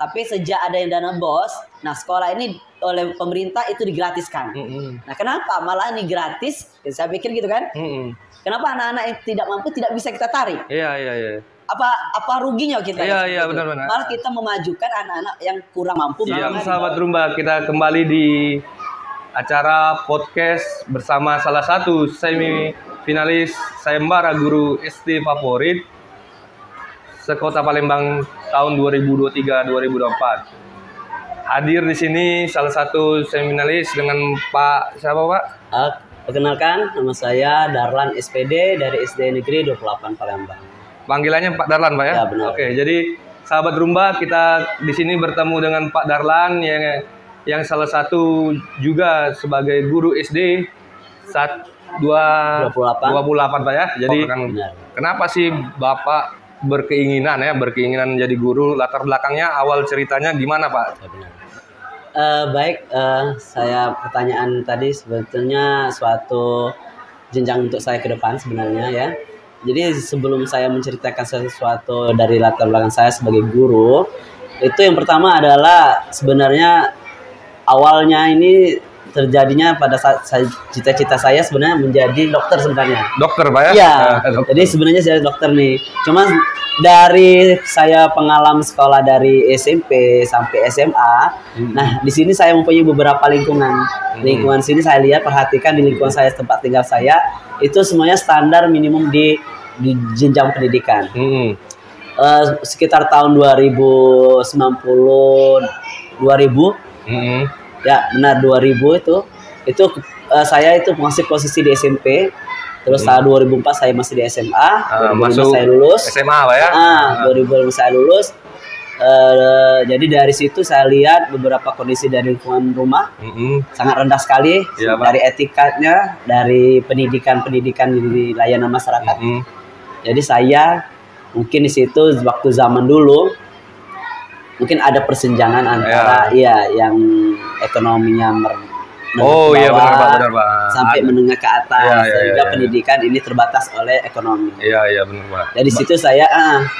Tapi sejak ada yang dana BOS, nah sekolah ini oleh pemerintah itu digratiskan. Nah kenapa malah ini gratis? Saya pikir gitu kan. Kenapa anak-anak yang tidak mampu tidak bisa kita tarik? Iya. Apa ruginya kita? Iya benar-benar. Malah kita memajukan anak-anak yang kurang mampu. Siang sahabat Rumba, kita kembali di acara podcast bersama salah satu semifinalis sayembara guru SD favorit sekota Palembang tahun 2023-2024. Hadir di sini salah satu semifinalis dengan Pak siapa Pak? Perkenalkan, nama saya Darlan SPD dari SD Negeri 28 Palembang. Panggilannya Pak Darlan Pak ya? Ya benar. Oke, jadi sahabat Rumba, kita di sini bertemu dengan Pak Darlan yang salah satu juga sebagai guru SD 28 Pak ya. Jadi kenapa sih Bapak berkeinginan jadi guru? Latar belakangnya, awal ceritanya gimana Pak? Baik, saya pertanyaan tadi sebetulnya suatu jenjang untuk saya ke depan sebenarnya ya. Jadi sebelum saya menceritakan sesuatu dari latar belakang saya sebagai guru, itu yang pertama adalah sebenarnya awalnya ini terjadinya pada saat cita-cita saya sebenarnya menjadi dokter sebenarnya. Dokter Pak ya? Iya. Jadi sebenarnya saya dokter nih. Cuma dari saya pengalaman sekolah dari SMP sampai SMA, nah di sini saya mempunyai beberapa lingkungan. Lingkungan sini saya lihat, perhatikan di lingkungan saya, tempat tinggal saya itu semuanya standar minimum di jenjang pendidikan. Sekitar tahun 2090, 2000. Ya benar 2000 itu saya itu masih posisi di SMP. Terus tahun 2004 saya masih di SMA. 2005 saya lulus. SMA Pak ya? 2005 saya lulus. Jadi dari situ saya lihat beberapa kondisi dari lingkungan rumah sangat rendah sekali dari etikanya, dari pendidikan di layanan masyarakat. Jadi saya mungkin di situ waktu zaman dulu mungkin ada persenjangan antara yang ekonominya benar Pak. Sampai menengah ke atas sehingga pendidikan ini terbatas oleh ekonomi. Iya benar Pak. Dari situ saya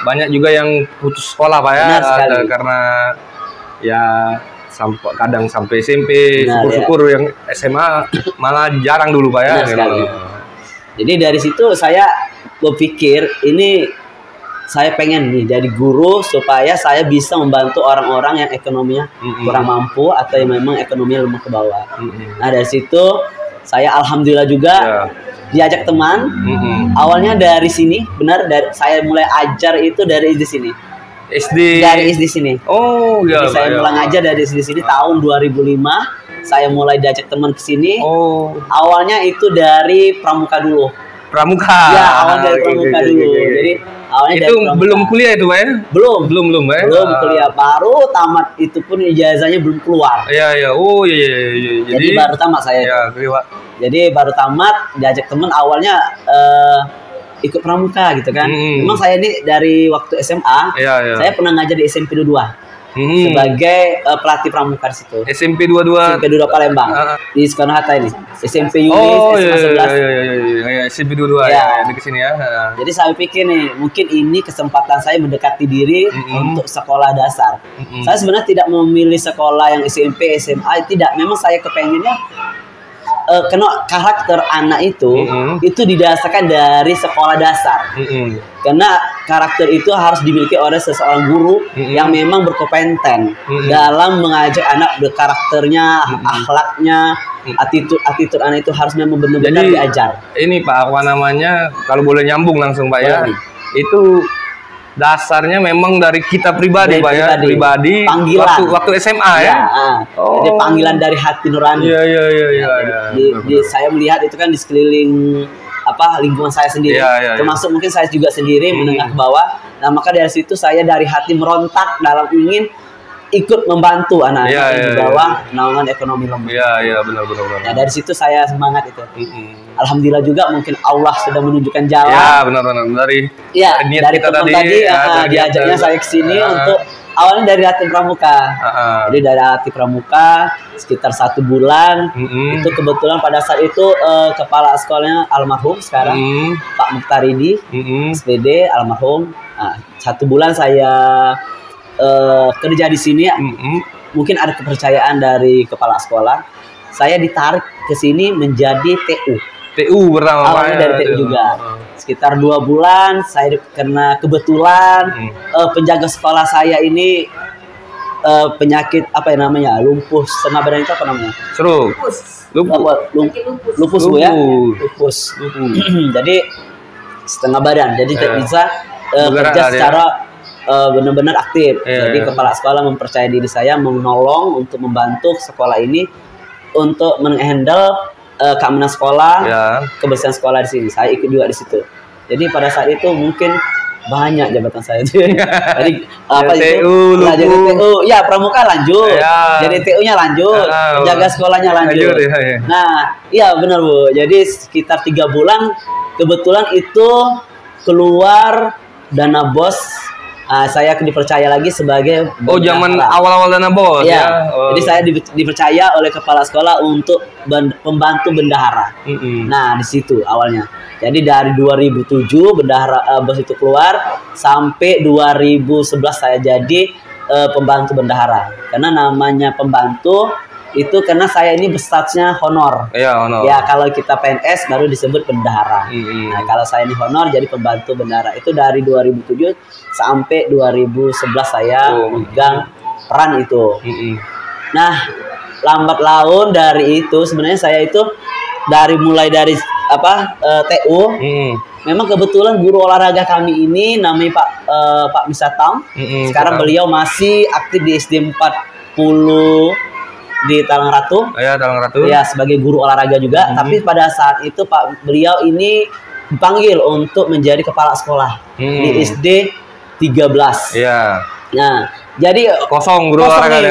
banyak juga yang putus sekolah Pak ya, karena ya kadang sampai SMP, syukur-syukur yang SMA malah jarang dulu Pak ya. Jadi dari situ saya berpikir ini saya pengen nih jadi guru supaya saya bisa membantu orang-orang yang ekonominya kurang mampu atau yang memang ekonominya lemah ke bawah. Nah dari situ saya alhamdulillah juga diajak teman. Awalnya dari sini, saya mulai ajar itu dari di sini. Dari SD sini. Jadi saya mulai ngajar dari SD sini tahun 2005. Saya mulai diajak teman ke sini. Awalnya itu dari pramuka dulu. Ya, awal dari pramuka dulu. Jadi awalnya itu belum kuliah itu Pak ya? Belum Pak ya? Belum kuliah, baru tamat, itu pun ijazahnya belum keluar. Iya. Jadi baru tamat saya. Jadi baru tamat, diajak teman awalnya ikut pramuka gitu kan. Memang saya ini dari waktu SMA, saya pernah ngajar di SMP 22. Sebagai pelatih pramuka di situ. SMP 22 Palembang. Di Soekarno Hatta ini. SMP Yuli SMP 22 ya di sini ya. Jadi saya pikir nih, mungkin ini kesempatan saya mendekati diri untuk sekolah dasar. Saya sebenarnya tidak memilih sekolah yang SMP, SMA, tidak. Memang saya kepengennya karena karakter anak itu didasarkan dari sekolah dasar. Karena karakter itu harus dimiliki oleh seseorang guru yang memang berkompeten dalam mengajak anak, berkarakternya, akhlaknya, attitude anak itu harus memang benar-benar diajar. Ini Pak, kalau boleh nyambung langsung Pak ya. Itu dasarnya memang dari kita pribadi Pak ya, panggilan waktu SMA ya. Jadi panggilan dari hati nurani. Saya melihat itu kan di sekeliling lingkungan saya sendiri, termasuk mungkin saya juga sendiri menengah ke bawah. Nah maka dari situ saya dari hati merontak dalam ingin ikut membantu anak-anak yang di bawah naungan ekonomi lemah. Iya benar. Nah dari situ saya semangat itu. Alhamdulillah juga mungkin Allah sudah menunjukkan jalan. Ya benar dari teman tadi diajaknya saya ke sini untuk awalnya dari latihan pramuka. Jadi dari latihan pramuka sekitar 1 bulan. Itu kebetulan pada saat itu kepala sekolahnya almarhum sekarang Pak Mukhtaridi SPD almarhum. 1 bulan saya kerja di sini, mungkin ada kepercayaan dari kepala sekolah. Saya ditarik ke sini menjadi TU. TU pertama. Awalnya dari TU juga. Sekitar 2 bulan, saya karena kebetulan penjaga sekolah saya ini penyakit apa yang namanya, lumpuh setengah badan itu apa namanya? Stroke. Lupus Bu ya. Lupus. Jadi setengah badan, jadi tidak bisa kerja secara benar-benar aktif. Jadi kepala sekolah mempercayai diri saya menolong untuk membantu sekolah ini untuk menghandle keamanan sekolah, kebersihan sekolah di sini. Saya ikut juga di situ. Jadi pada saat itu mungkin banyak jabatan saya itu. Jadi apa itu? Jadi TU, ya pramuka lanjut. Jadi TU-nya lanjut, penjaga sekolahnya lanjut. Nah, iya benar Bu. Jadi sekitar 3 bulan kebetulan itu keluar dana BOS. Saya dipercaya lagi sebagai zaman awal-awal dana BOS ya. Jadi saya dipercaya oleh kepala sekolah untuk pembantu bendahara. Nah, di situ awalnya. Jadi dari 2007 bendahara BOS itu keluar sampai 2011 saya jadi pembantu bendahara. Karena namanya pembantu itu karena saya ini berstatusnya honor. Honor. Ya, kalau kita PNS baru disebut bendahara. Nah, kalau saya ini honor jadi pembantu bendahara. Itu dari 2007 sampai 2011 saya megang peran itu. Nah, lambat laun dari itu sebenarnya saya itu mulai dari TU. Memang kebetulan guru olahraga kami ini namanya Pak Misatam. Sekarang beliau masih aktif di SD 40 di Talang Ratu. Talang Ratu. Ya, sebagai guru olahraga juga. Tapi pada saat itu beliau ini dipanggil untuk menjadi kepala sekolah di SD 13. Nah, jadi kosong guru olahraga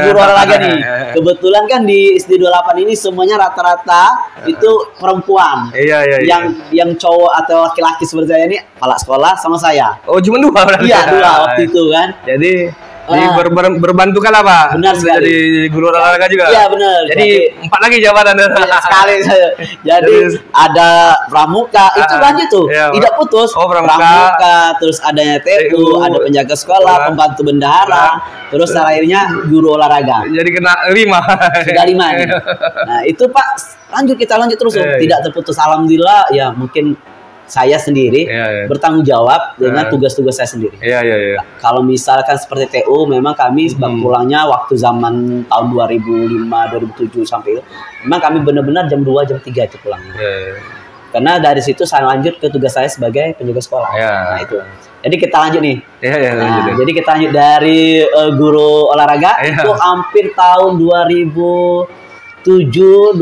nih. Kebetulan kan di SD 28 ini semuanya rata-rata itu perempuan. Yang cowok atau laki-laki seperti saya ini kepala sekolah sama saya. Oh, cuma 2 berarti. Iya, 2 waktu itu kan. Jadi berbantu kan apa? Benar sekali. Jadi guru olahraga juga. Iya benar. Jadi 4 lagi jabatan. Sekali saya. Jadi ada pramuka itu lanjut tuh. Tidak putus. Pramuka, terus adanya TU, ada penjaga sekolah, pembantu bendahara, terus akhirnya guru olahraga. Jadi kena 5. Sudah 5 nih. Nah, itu Pak, kita lanjut terus. Tidak terputus. Alhamdulillah ya, mungkin saya sendiri bertanggung jawab dengan tugas-tugas saya sendiri. Kalau misalkan seperti TU, memang kami pulangnya waktu zaman tahun 2005, 2007 sampai itu, memang kami benar-benar jam 2, jam 3 itu pulangnya. Karena dari situ saya lanjut ke tugas saya sebagai penjaga sekolah. Nah itu. Jadi kita lanjut nih. Jadi kita lanjut dari guru olahraga itu hampir tahun 2007, 2005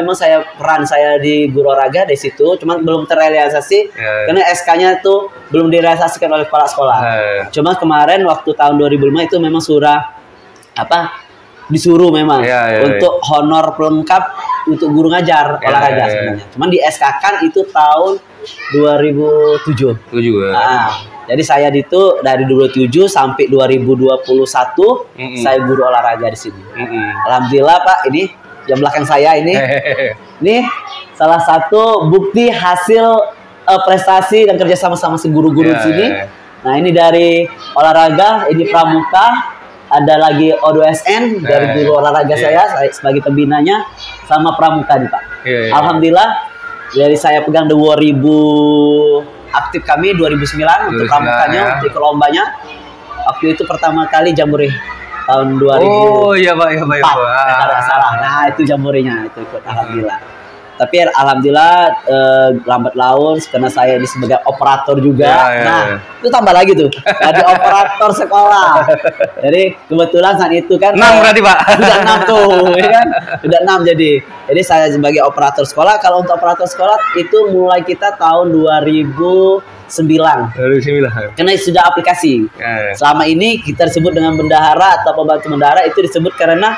memang peran saya di guru olahraga di situ, cuman belum terrealisasi karena SK-nya itu belum direalisasikan oleh kepala sekolah. Cuma kemarin waktu tahun 2005 itu memang disuruh memang untuk honor pelengkap untuk guru ngajar olahraga sebenarnya. Cuman di SK-kan itu tahun 2007. Jadi saya itu dari 2007 sampai 2021 saya guru olahraga di sini. Alhamdulillah Pak, ini yang belakang saya ini salah satu bukti hasil prestasi dan kerja sama guru-guru di sini. Nah, ini dari olahraga, ini pramuka, ada lagi O2SN dari guru olahraga saya sebagai pembinanya, sama pramuka nih Pak. Alhamdulillah dari saya pegang 2000 aktif kami 2009 untuk pramukanya, untuk lombanya. Waktu itu pertama kali Jamboree tahun 2000. Tidak salah. Nah, itu Jamboree-nya itu ikut. Alhamdulillah. Tapi alhamdulillah lambat laun karena saya ini sebagai operator juga. Nah, itu tambah lagi tuh. Jadi operator sekolah. Jadi kebetulan saat itu kan 6 berarti Pak. Sudah 6 tuh, ya kan? Sudah 6 jadi. Jadi saya sebagai operator sekolah. Kalau untuk operator sekolah itu mulai kita tahun 2009. Karena sudah aplikasi. Selama ini kita disebut dengan bendahara atau pembantu bendahara itu disebut karena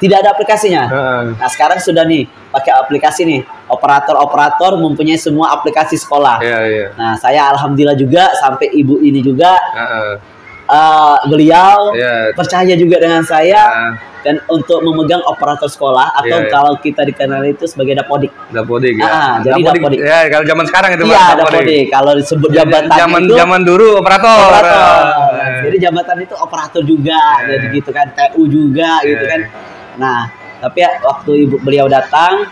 tidak ada aplikasinya. Nah, sekarang sudah nih pakai aplikasi nih. Operator mempunyai semua aplikasi sekolah. Nah, saya alhamdulillah juga sampai ibu ini juga beliau Ya. percaya juga dengan saya dan untuk memegang operator sekolah atau Iya. kalau kita dikenal itu sebagai dapodik. Dapodik ya. Jadi dapodik. Ya, kalau zaman sekarang itu Iya, Mas, dapodik. Kalau disebut jabatan itu zaman dulu operator. operator. Eh. Jadi jabatan itu operator juga, jadi gitu kan, TU juga gitu kan. Nah, tapi waktu beliau datang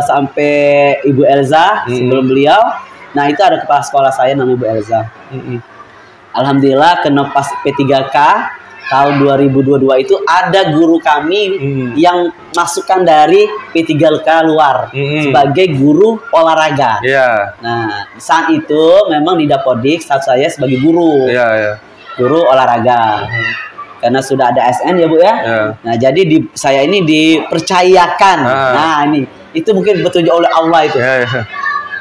sampai Ibu Elza sebelum beliau, nah itu ada kepala sekolah saya namanya Ibu Elza. Alhamdulillah kena pas P3K tahun 2022 itu ada guru kami yang masukkan dari P3K luar sebagai guru olahraga. Iya. Nah, saat itu memang di Dapodik saat saya sebagai guru. Iya, iya. Guru olahraga. Karena sudah ada ASN ya Bu ya. Nah, jadi saya ini dipercayakan. Nah, ini itu mungkin petunjuk oleh Allah itu.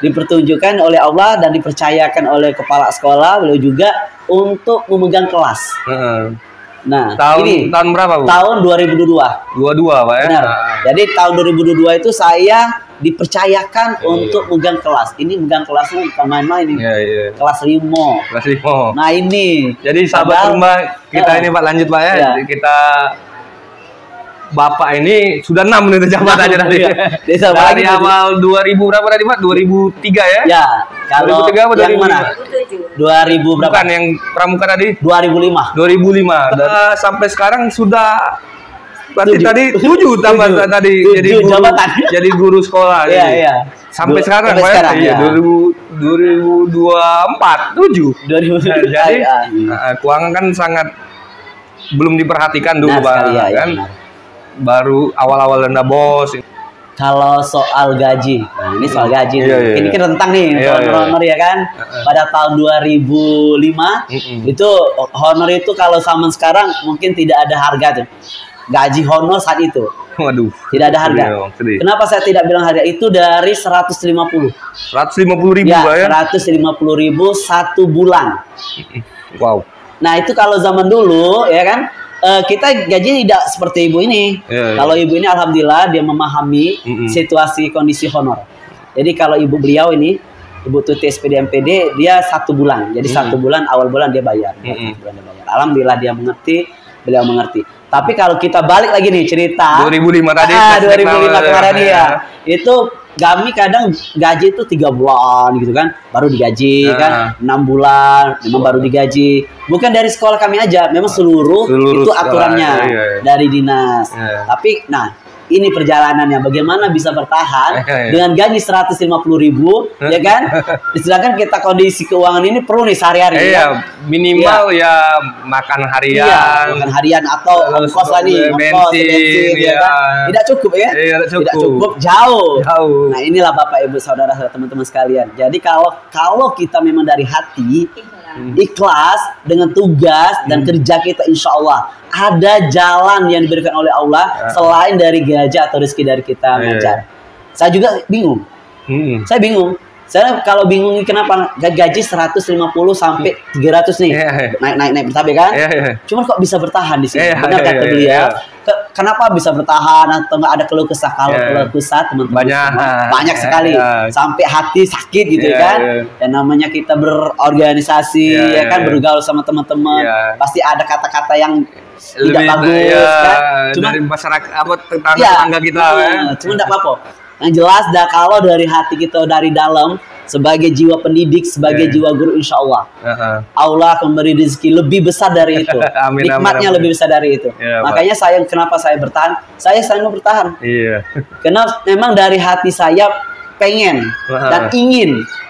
Dipertunjukkan oleh Allah dan dipercayakan oleh kepala sekolah beliau juga untuk memegang kelas. Nah, tahun berapa Bu? Tahun 2022. 22 Pak ya. Benar. Jadi tahun 2022 itu saya dipercayakan untuk megang kelas. Ini megang kelasnya bukan main-main ini. Kelas 5. Kelas 5. Nah, ini. Jadi sahabat rumah kita ini Pak, lanjut Pak ya. Kita Bapak ini sudah 6 nih jabatannya tadi. Dari awal 2000 berapa tadi Pak? 2003 ya? Ya. Kalau 2003 apa yang mana? 2000 berapa? Bukan yang pramuka tadi? 2005. 2005. Sampai sekarang sudah berarti tadi 7 tambah tadi jadi guru, jabatan. Jadi guru sekolah. Iya, iya. Sampai sekarang Pak ya? Iya, 2024 7. 2000. Jadi keuangan kan sangat belum diperhatikan dulu Pak kan. Baru awal-awal dana bos. Kalau soal gaji, nah ini soal gaji, ini kan rentang nih honor ya kan. Pada tahun 2005 itu honor itu kalau zaman sekarang mungkin tidak ada harga tuh. Gaji honor saat itu. Waduh. Tidak ada harga. Kenapa saya tidak bilang harga itu dari 150? 150.000 ya, ya? 150.000 1 bulan. Wow. Nah itu kalau zaman dulu ya kan. Kita gaji tidak seperti ibu ini. Kalau ibu ini alhamdulillah dia memahami situasi kondisi honor. Jadi kalau ibu beliau ini, Ibu Tuti SPD MPD, dia 1 bulan. Jadi 1 bulan awal bulan dia bayar. Alhamdulillah dia mengerti, beliau mengerti. Tapi kalau kita balik lagi nih cerita 2005 tadi. 2005 kemarin ya. Itu kami kadang gaji itu 3 bulan gitu kan, baru digaji kan, 6 bulan memang baru digaji. Bukan dari sekolah kami aja, memang seluruh itu aturannya dari dinas. Tapi nah ini perjalanannya bagaimana bisa bertahan dengan gaji 150.000 ya kan, sedangkan kita kondisi keuangan ini perlu nih sehari-hari minimal ya makan harian, makan harian atau ongkos lah nih, bensin ya kan? Tidak cukup ya, tidak cukup jauh. Nah inilah Bapak Ibu Saudara teman-teman sekalian. Jadi kalau kita memang dari hati ikhlas dengan tugas dan kerja kita, insya Allah ada jalan yang diberikan oleh Allah selain dari gaji atau rezeki dari kita ngajar. Saya juga bingung. Saya bingung. Saya kalau bingung kenapa gaji 150 sampai 300 nih. Naik bertabek kan? Cuman kok bisa bertahan di sini? Benar kata beliau. Kenapa bisa bertahan atau nggak ada keluh kesah? Kalau keluh kesah teman-teman banyak sekali. Sampai hati sakit gitu kan. Dan namanya kita berorganisasi ya kan, bergaul sama teman-teman. Pasti ada kata-kata yang tidak bagus kan. Cuma dari masyarakat apa tetangga kita cuma enggak apa-apa. Yang jelas kalau dari hati kita dari dalam sebagai jiwa pendidik, sebagai jiwa guru, insya Allah Allah akan memberi rezeki lebih besar dari itu. Nikmatnya lebih besar dari itu. Makanya kenapa saya bertahan? Saya selalu bertahan. Karena memang dari hati saya pengen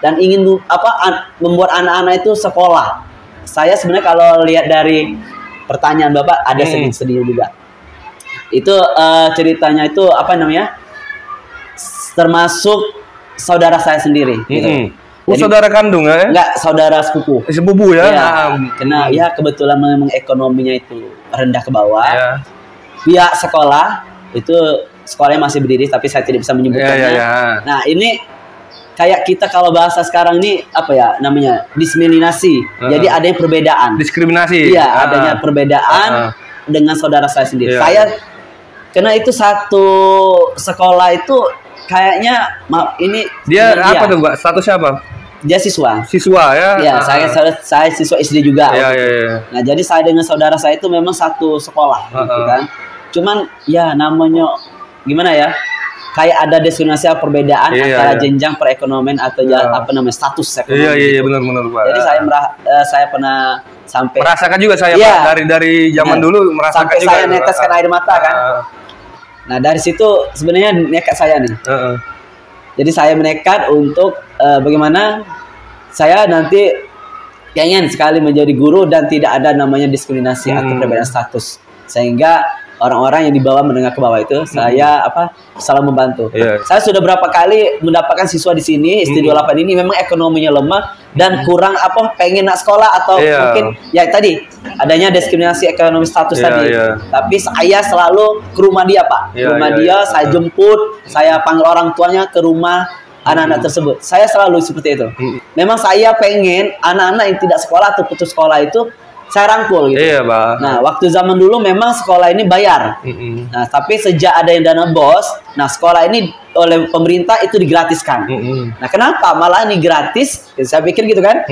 dan ingin membuat anak-anak itu sekolah. Saya sebenarnya kalau lihat dari pertanyaan Bapak ada sedih-sedih juga. Itu ceritanya itu apa namanya? Termasuk saudara saya sendiri. Gitu. Jadi, saudara kandung ya? Enggak, saudara sepupu. Sepupu ya? Karena ya kebetulan memang ekonominya itu rendah ke bawah. Pihak sekolah itu sekolahnya masih berdiri, tapi saya tidak bisa menyebutkannya. Nah ini kayak kita kalau bahasa sekarang ini apa ya namanya, diskriminasi. Jadi ada yang perbedaan. Diskriminasi. Iya, adanya perbedaan dengan saudara saya sendiri. Saya karena itu satu sekolah itu kayaknya ini dia apa tuh Mbak? Status siapa? dia siswa. Siswa ya? Ya, saya siswa SD juga. Iya, iya, iya. Nah, jadi saya dengan saudara saya itu memang satu sekolah, gitu kan. Cuman ya namanya gimana ya? Kayak ada diskriminasi perbedaan antara jenjang perekonomian atau apa namanya status ekonomi. Iya, benar Pak. Jadi saya pernah sampai merasakan juga saya Pak, dari zaman dulu merasakan sampai juga. Saya neteskan air mata kan. Nah, dari situ sebenarnya nekat saya nih. Jadi saya menekat untuk bagaimana saya nanti pengen sekali menjadi guru dan tidak ada namanya diskriminasi atau perbedaan status, sehingga orang-orang yang di bawah menengah ke bawah itu saya selalu membantu. Saya sudah berapa kali mendapatkan siswa di sini SD28 ini memang ekonominya lemah dan kurang pengen nak sekolah atau mungkin ya tadi adanya diskriminasi ekonomi status tadi. Tapi saya selalu ke rumah dia Pak, ke rumah dia saya jemput, saya panggil orang tuanya ke rumah anak-anak tersebut. Saya selalu seperti itu. Memang saya pengen anak-anak yang tidak sekolah atau putus sekolah itu saya rangkul gitu. Iya, Pak. Nah, waktu zaman dulu memang sekolah ini bayar. Nah, tapi sejak ada yang dana BOS, nah sekolah ini oleh pemerintah itu digratiskan. Nah, kenapa malah ini gratis? Saya pikir gitu kan.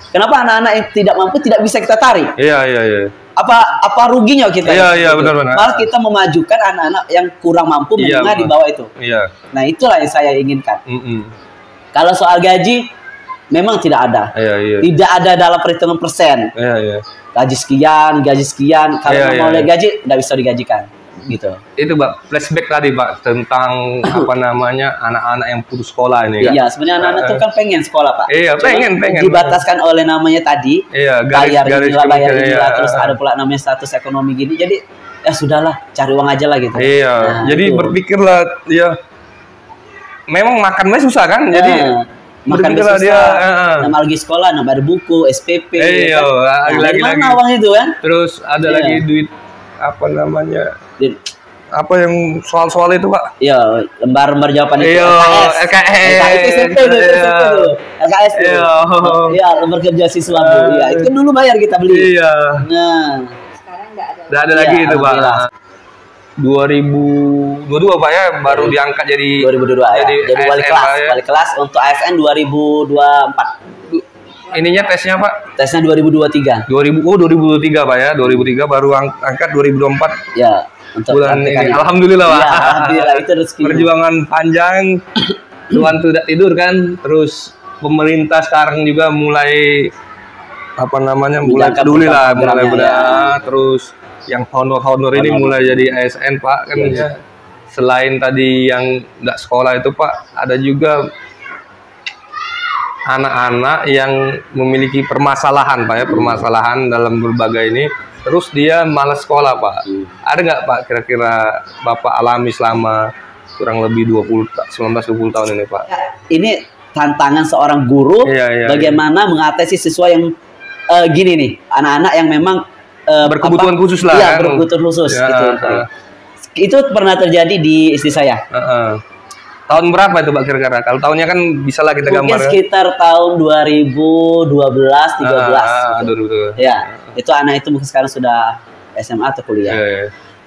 Kenapa anak-anak yang tidak mampu tidak bisa kita tarik? Iya. Apa ruginya kita? Iya, benar-benar. Malah kita memajukan anak-anak yang kurang mampu menengah di bawah itu. Nah, itulah yang saya inginkan. Kalau soal gaji memang tidak ada. Tidak ada dalam perhitungan persen. Gaji sekian. Kalau mau lihat gaji, tidak bisa digajikan. Gitu. Itu Pak, flashback tadi Pak tentang anak-anak yang putus sekolah ini. Iya, sebenarnya anak-anak itu kan pengen sekolah Pak. Iya, pengen. Dibataskan oleh namanya tadi. Bayar inilah, terus ada pula namanya status ekonomi gini. Jadi ya sudahlah, cari uang aja lah gitu. Iya. Nah, jadi berpikirlah ya. Memang makannya susah kan? Jadi makan susah, nama lagi sekolah, nama ada buku, SPP. Iya, kan? lagi uang itu kan. Terus ada lagi duit apa yang soal-soal itu Pak? Iya, lembar jawaban itu. LKS itu SMP itu. LKS itu. Iya, lembar kerja siswa Bu. Iya, itu kan dulu bayar kita beli. Iya. Nah, sekarang nggak ada. Nggak ada lagi itu Pak. 2022 Pak ya baru diangkat jadi 2022 jadi wali kelas untuk ASN 2024. Ininya tesnya Pak? Tesnya 2023. 2023 Pak ya. 2003 baru angkat 2024. Ya, untuk bulan ini. Alhamdulillah Pak. Ya, alhamdulillah itu rezeki. Perjuangan panjang. Tuhan tidak tidur kan. Terus pemerintah sekarang juga mulai mulai peduli lah, mulai terus yang honor ini mulai jadi ASN Pak kan ya. Selain tadi yang nggak sekolah itu Pak, ada juga anak-anak yang memiliki permasalahan Pak ya, permasalahan dalam berbagai ini, terus dia malas sekolah Pak. Ada nggak Pak kira-kira Bapak alami selama kurang lebih 19-20 tahun ini Pak? Ya, ini tantangan seorang guru bagaimana mengatasi siswa yang gini nih, anak-anak yang memang berkebutuhan khusus lah. Iya, berkebutuhan khusus gitu. Itu pernah terjadi di istri saya. Tahun berapa itu Pak kira-kira? Kalau tahunnya kan bisa lah kita gambar. Mungkin sekitar tahun 2012-13 gitu. Ya, itu anak itu mungkin sekarang sudah SMA atau kuliah.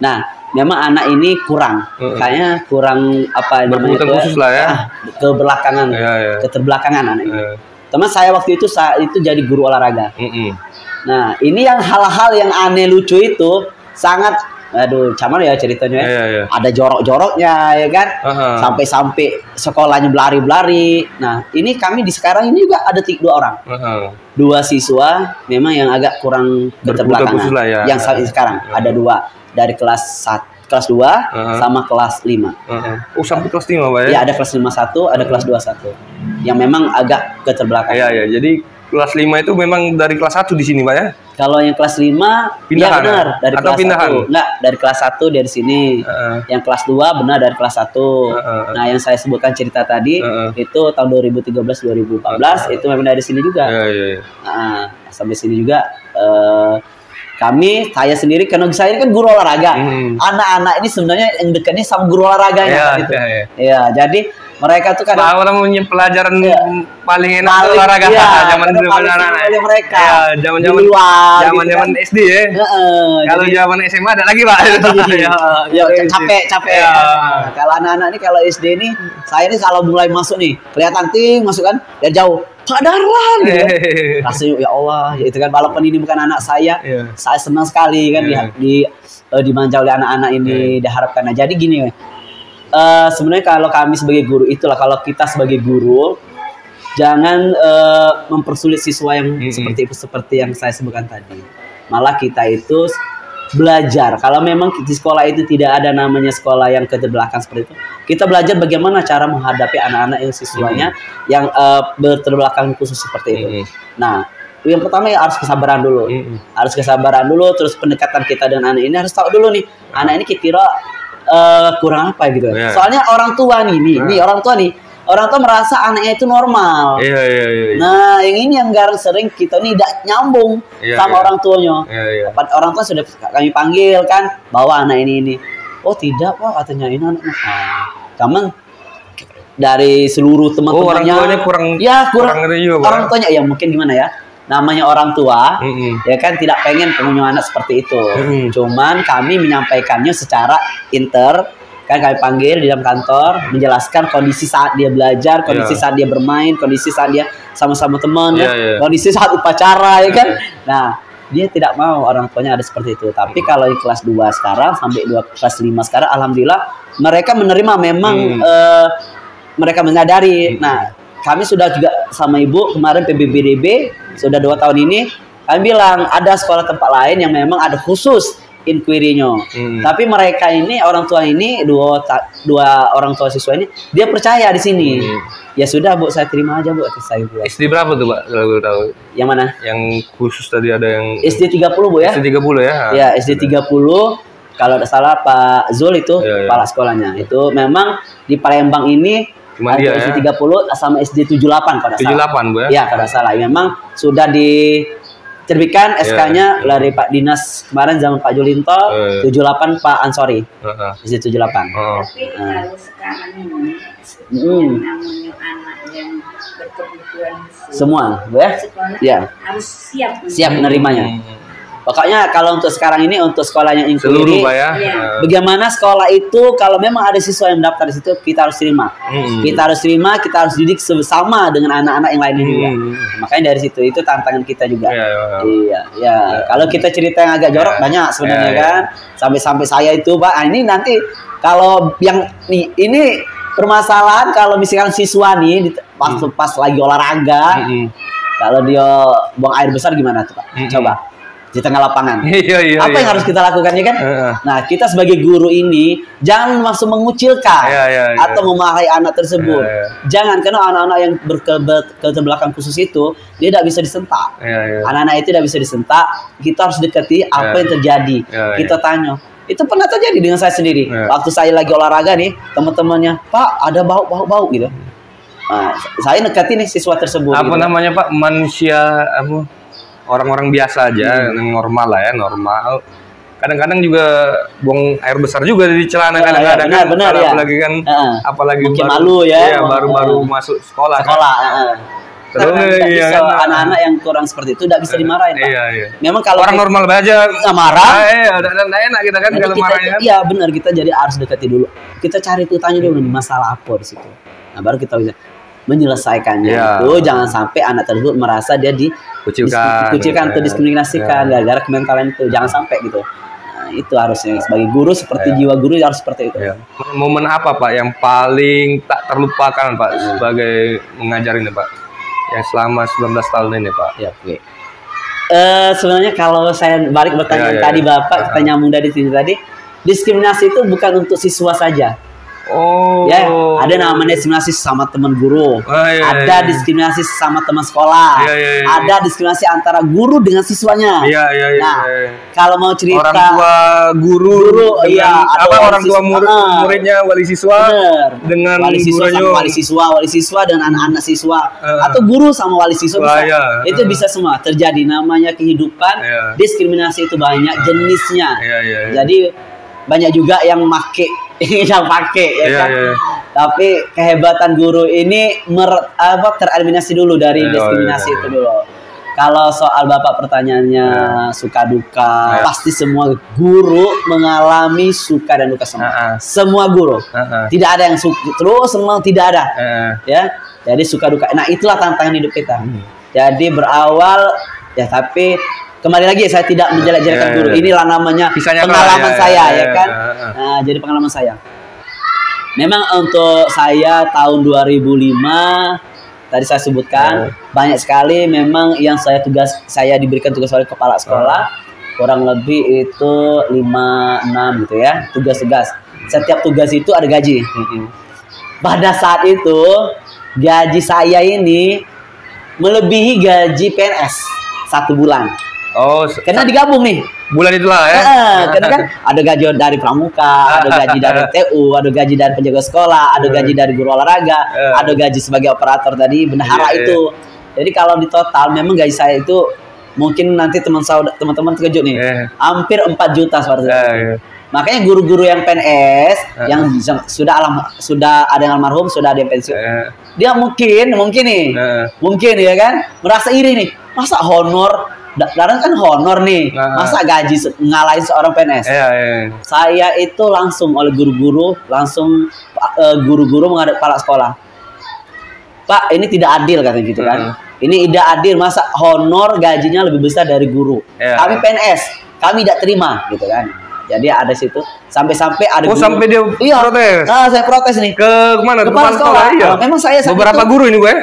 Nah, memang anak ini kurang. Kayaknya kurang berkebutuhan khusus lah ya. Keterbelakangan anak ini. Teman saya waktu itu jadi guru olahraga. Nah, ini yang hal-hal yang aneh lucu itu sangat cuman ya ceritanya ada jorok-joroknya ya kan, sampai sekolahnya belari-belari. Nah, ini kami di sekarang ini juga ada 2 orang, 2 siswa memang yang agak kurang keterbelakangan yang sekarang ada 2 dari kelas 2 sama kelas 5. Oh, sampai kelas 5 Pak ya? Ya, ada kelas 5 1, ada kelas 2 1 yang memang agak keterbelakangan. Iya, jadi kelas 5 itu memang dari kelas 1 di sini Pak ya? Kalau yang kelas 5 pindahan, ya benar dari atau kelas pindahan? 1. Enggak, dari kelas 1 dari sini. Yang kelas 2 benar dari kelas 1. Nah, yang saya sebutkan cerita tadi itu tahun 2013-2014 itu memang dari sini juga. Nah, sampai sini juga saya sendiri karena saya ini kan guru olahraga. Anak-anak ini sebenarnya yang dekatnya sama guru olahraganya gitu. Ya, jadi Mereka tuh kadang orang punya pelajaran paling enak paling, olahraga zaman dulu paling anak-anak. oleh mereka. Ya, zaman-zaman Di luar, zaman gitu kan. SD ya. Kalau Jadi- zaman SMA ada lagi, Pak. Ya, capek. Ya. Nah, kalau anak-anak ini kalau SD ini, saya ini kalau mulai masuk nih, kelihatan ting masuk kan dari jauh. Pak Darlan gitu kan. Rasanya ya Allah, ya itu kan walaupun ini bukan anak saya, Iya. saya senang sekali kan Iya. dimanja oleh anak-anak ini, diharapkan. Nah, jadi gini, sebenarnya kalau kami sebagai guru itulah, kalau kita sebagai guru jangan mempersulit siswa yang seperti yang saya sebutkan tadi. Malah kita itu belajar. Kalau memang di sekolah itu tidak ada namanya sekolah yang keterbelakang seperti itu, kita belajar bagaimana cara menghadapi anak-anak yang siswanya yang berterbelakang khusus seperti itu. Nah, yang pertama ya harus kesabaran dulu. Harus kesabaran dulu, terus pendekatan kita dengan anak ini harus tahu dulu nih, anak ini kira kurang apa gitu. Yeah. Soalnya orang tua orang tua merasa anaknya itu normal. Iya. Nah, yang ini yang garang sering kita ini tidak nyambung sama orang tuanya. Iya. Orang tua sudah kami panggil kan, bawa anak ini. Oh tidak Pak, katanya ini anaknya. Nah, cuman dari seluruh teman-temannya, orang tuanya kurang juga, Pak. orang tuanya ya mungkin gimana ya, namanya orang tua, ya kan tidak pengen punya anak seperti itu. Cuman kami menyampaikannya secara kan kami panggil di dalam kantor, menjelaskan kondisi saat dia belajar, kondisi saat dia bermain, kondisi saat dia sama-sama teman, kondisi saat upacara, ya kan. Nah, dia tidak mau orang tuanya ada seperti itu. Tapi kalau di kelas 2 sekarang sampai kelas 5 sekarang, alhamdulillah mereka menerima, memang mereka menyadari. Nah, kami sudah juga sama ibu kemarin PBBDB sudah 2 tahun ini, kami bilang ada sekolah tempat lain yang memang ada khusus inquiry-nya. Tapi mereka ini orang tua ini dua orang tua siswa ini dia percaya di sini. Ya sudah Bu, saya terima aja Bu, saya buat. SD berapa tuh Pak kalau boleh tahu? Yang mana? Yang khusus tadi ada yang SD 30 Bu ya? SD 30 ya? Ya, SD 30. Kalau tidak salah Pak Zul itu kepala sekolahnya. Itu memang di Palembang ini cuma ada dia SD 30 sama SD 78 kalau tidak salah. 78 Bu ya? Iya, kalau tidak salah. Memang sudah diterbitkan SK-nya dari Pak Dinas kemarin zaman Pak Julinto, 78 Pak Ansori. SD 78. Tapi kalau sekarang ini yang namanya anak yang berkebutuhan khusus, Semua, Bu ya? sekolah Ya. harus siap Menerimanya. Pokoknya kalau untuk sekarang ini untuk sekolah yang Seluruh inquiry, Pak ya? bagaimana sekolah itu kalau memang ada siswa yang daftar di situ, kita harus terima. Kita harus terima, kita harus didik sama dengan anak-anak yang lainnya juga. Makanya dari situ itu tantangan kita juga. Iya. Kalau kita cerita yang agak jorok banyak sebenarnya kan. Sampai saya itu Pak, ini nanti kalau yang ini permasalahan kalau misalkan siswa nih pas lagi olahraga, kalau dia buang air besar gimana tuh Pak? Coba di tengah lapangan. Apa yang harus kita lakukan ya kan? Nah, kita sebagai guru ini jangan langsung mengucilkan atau memarahi anak tersebut. Jangan, karena anak-anak yang berketerbelakang khusus itu dia tidak bisa disentak. Anak-anak itu tidak bisa disentak. Kita harus dekati apa yang terjadi. Kita tanya. Itu pernah terjadi dengan saya sendiri. Waktu saya lagi olahraga nih, teman-temannya, Pak, ada bau gitu. Nah, saya dekati nih siswa tersebut. Apa namanya Pak? Manusia orang-orang biasa aja, yang normal lah ya, normal. Kadang-kadang juga buang air besar juga di celana kadang-kadang kan. Benar, ya. Apalagi kan, apalagi mungkin malu ya. Baru masuk sekolah. Terus anak-anak yang kurang seperti itu tidak bisa dimarahin Pak. Iya. Memang kalau orang normal aja nggak marah. Udah enak kita kan kalau marahnya. Iya benar, kita jadi harus dekati dulu. Kita cari tanya dulu nih masalah apa di situ. Nah baru kita bisa menyelesaikannya. Itu jangan sampai anak tersebut merasa dia dikucilkan atau diskriminasikan gara-gara kementalan itu. Jangan sampai gitu. Nah, itu harusnya sebagai guru seperti jiwa guru harus seperti itu. Momen apa Pak yang paling tak terlupakan Pak sebagai mengajar ini Pak? Yang selama 19 tahun ini Pak. Ya, oke. Sebenarnya kalau saya balik bertanya tadi Bapak, kita nyambung dari sini tadi, diskriminasi itu bukan untuk siswa saja. Ya, ada namanya diskriminasi sama teman guru, ada diskriminasi sama teman sekolah, ada diskriminasi antara guru dengan siswanya. Nah, kalau mau cerita orang tua guru dengan, orang tua muridnya, wali siswa dengan wali siswa dengan anak-anak siswa, atau guru sama wali siswa bisa. Itu bisa semua terjadi, namanya kehidupan. Diskriminasi itu banyak jenisnya. Jadi banyak juga yang make yang pakai ya Iya, kan. iya. Tapi kehebatan guru ini tereliminasi dulu dari Iya, diskriminasi iya, iya. itu dulu. Kalau soal Bapak pertanyaannya suka duka, Iya. pasti semua guru mengalami suka dan duka semua. Heeh. Semua guru. Heeh. Tidak ada yang suka terus semua tidak ada. Heeh. Ya. Jadi suka duka. Nah, itulah tantangan hidup kita. Hmm. Jadi berawal ya, tapi kembali lagi saya tidak menjelek-jelekan Iya, guru. iya. Inilah namanya Kisahnya pengalaman kelar, saya iya, ya kan. iya. Nah, jadi pengalaman saya. Memang untuk saya tahun 2005 tadi saya sebutkan banyak sekali memang yang saya diberikan tugas oleh kepala sekolah, kurang lebih itu 5-6 gitu ya, tugas-tugas. Setiap tugas itu ada gaji. Pada saat itu gaji saya ini melebihi gaji PNS 1 bulan. Oh, Karena digabung nih. bulan itulah ya. Karena kan ada gaji dari pramuka, ada gaji dari TU, ada gaji dari penjaga sekolah, ada gaji dari guru olahraga, ada gaji sebagai operator tadi bendahara Iya, itu. Jadi kalau di total memang gaji saya itu mungkin nanti teman-teman terkejut nih, hampir 4 juta seperti itu. Iya. Makanya guru-guru yang PNS yang sudah ada yang almarhum, sudah ada yang pensiun. Dia mungkin nih, mungkin ya kan, merasa iri nih. Masa honor, Darah kan honor nih, masa gaji ngalahin seorang PNS? Saya itu langsung oleh guru-guru, guru-guru menghadap kepala sekolah. Pak, ini tidak adil katanya gitu kan. Ini tidak adil, masa honor gajinya lebih besar dari guru. Kami PNS, kami tidak terima gitu kan. Jadi ada situ sampai ada guru. Sampai dia protes. Nah, saya protes nih. Ke mana? Kepala sekolah. Iya. Memang saya beberapa guru ini gue.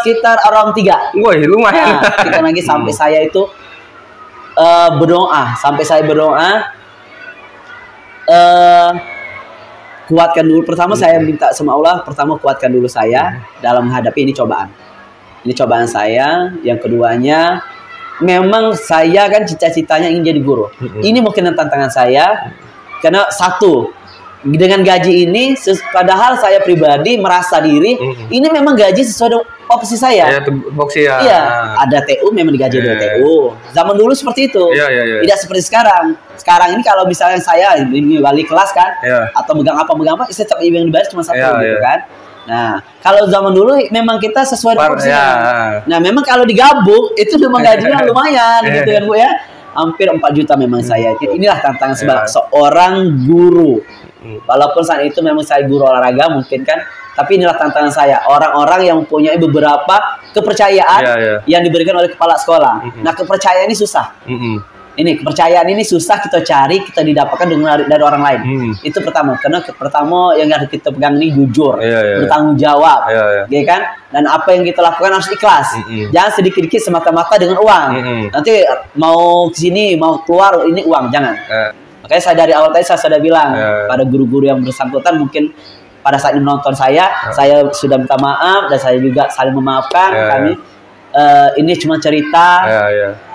Sekitar orang 3. Woi, lumayan. Nah, kita lagi sampai saya itu berdoa, kuatkan dulu. Pertama saya minta sama Allah, kuatkan dulu saya dalam menghadapi ini cobaan. Ini cobaan saya. Yang keduanya, memang saya kan cita-citanya ingin jadi guru. Ini mungkin tantangan saya. Karena satu, dengan gaji ini, padahal saya pribadi merasa diri, ini memang gaji sesuai dengan opsi saya. Iya, ada TU memang digaji dari TU. Zaman dulu seperti itu. Tidak seperti sekarang. Sekarang ini kalau misalnya saya ini wali kelas kan, atau megang apa, setiap yang dibayar cuma 1 gitu kan. Nah, kalau zaman dulu memang kita sesuai dengan opsinya. Nah, memang kalau digabung itu memang gajinya lumayan gitu kan Bu ya. Hampir 4 juta memang saya. Inilah tantangan sebagai seorang guru. Walaupun saat itu memang saya guru olahraga mungkin kan, tapi inilah tantangan saya. Orang-orang yang mempunyai beberapa kepercayaan yang diberikan oleh kepala sekolah. Nah, kepercayaan ini susah. Ini kepercayaan ini susah kita cari, kita didapatkan dari orang lain. Itu pertama, karena pertama yang harus kita pegang ini jujur, bertanggung jawab, ya kan? Dan apa yang kita lakukan harus ikhlas. Jangan sedikit-sedikit semata-mata dengan uang. Nanti mau kesini, mau keluar ini uang, jangan. Makanya saya dari awal tadi saya sudah bilang pada guru-guru yang bersangkutan, mungkin pada saat ini menonton saya sudah minta maaf dan saya juga saling memaafkan. Kami ini cuma cerita,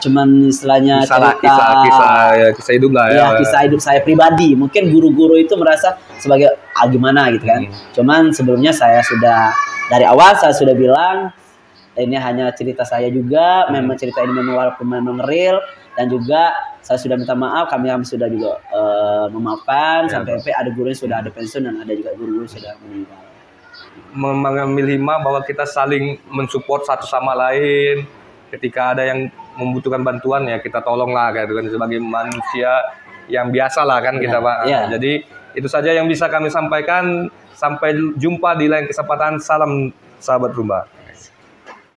cuman istilahnya kisah hidup lah ya. Kisah hidup saya pribadi. Mungkin guru-guru itu merasa sebagai gimana gitu kan. Cuman sebelumnya saya sudah dari awal saya sudah bilang ini hanya cerita saya juga. Memang cerita ini memang real, dan juga saya sudah minta maaf. Kami sudah juga memaafkan sampai ada guru yang sudah ada pensiun dan ada juga guru-guru yang sudah meninggal. Mengambil hikmah bahwa kita saling mensupport satu sama lain. Ketika ada yang membutuhkan bantuan ya kita tolonglah gitu kan, sebagai manusia yang biasa lah kan kita Pak. Jadi itu saja yang bisa kami sampaikan. Sampai jumpa di lain kesempatan. Salam sahabat rumah.